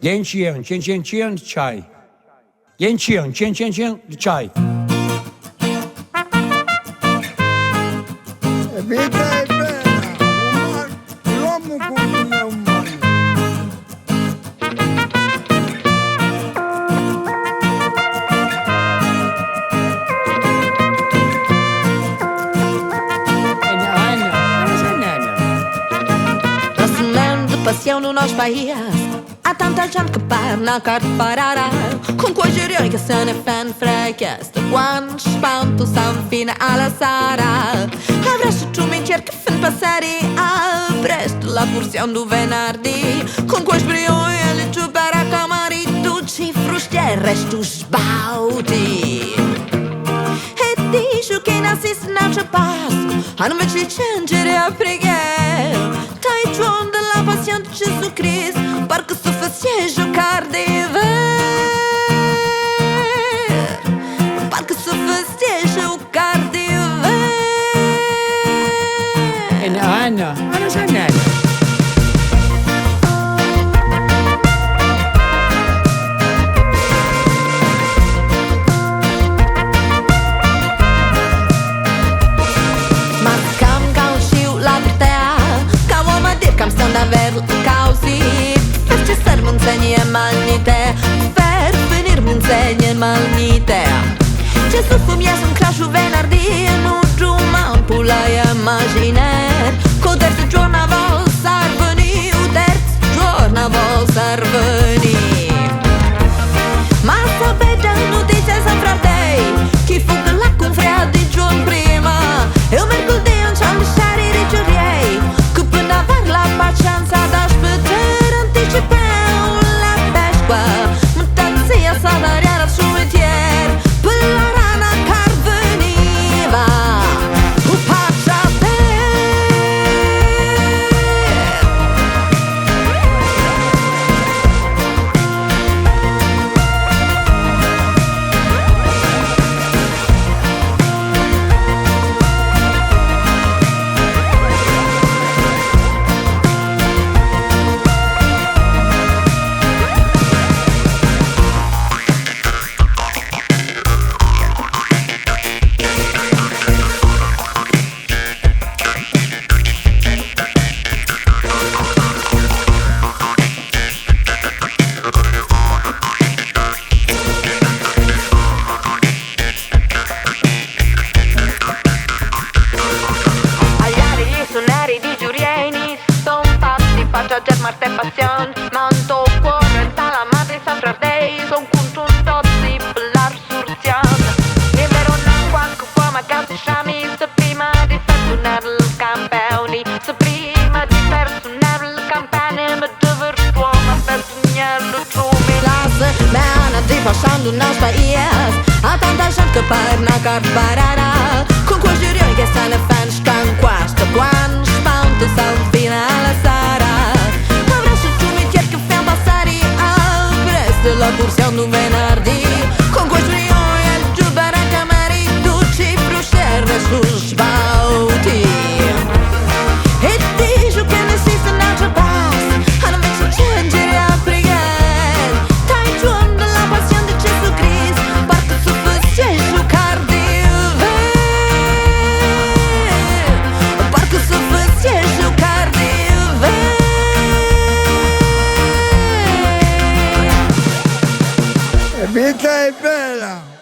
年轻，轻轻轻chai，年轻，轻轻轻chai。Vita è bella, l'uomo come è umano. Passeando nas Bahias, há tanta gente que perna cá de parar. Com quais geriões que se ne fan fräckast, quan spanto san fine alla sera. Avresti tu mentir che fin passare a presto la porzione do venerdì. Con quais brioi ele tu para camari tu ci frustier restu sbauti. E dici che nasciste non c'è passo, a non invece cengere a pregare. Tai giorno della passione di Gesù Cristo, perché se faccia giocare di ver, perché se faccia giocare di ver. Anna Sanella. Cam stand a ver causi, perché serve un segno e malnite, per venir un segno e malnite. Gesù fu mia un crashu venerdì, nu giuma un pulai immaginer, co terzo giorno a vol sarveni, u terzo giorno a vol sarveni. Ma sapete notizie san fratei, chi fu che la confrea di giorno prima, e un mercoledì non c'è un sciari rigiuriei, che per aver la pazienza da aspettare anticipare la pesca, mettensi salariare al cimetiere, per la rana che veniva, u paccia te. Giorgier Marte Passion, manto cuore la madre San Fradei, son cuntun tozzi per surzian. E vero non quanto qua ma cazzo sciami, se prima di personare il campioni, se prima di personare il campane, ma dover tuoma personare lo trumi. Classe, bene, di passando nas Bahias, a tanta gente che parla carparara, con quei girioni che se ne fanno scan questo, quando spanto san fine alla sera. La porzione d'un venerdì, con quei giorni e giù per camari tutti frusciare su sbauti. E dici che ne esiste non c'è passo, a non invece cengere a pregare. Tai giorno della passione di Gesù Cristo, perché su faccia giocare di ver, perché su faccia giocare di ver. Vita è bella.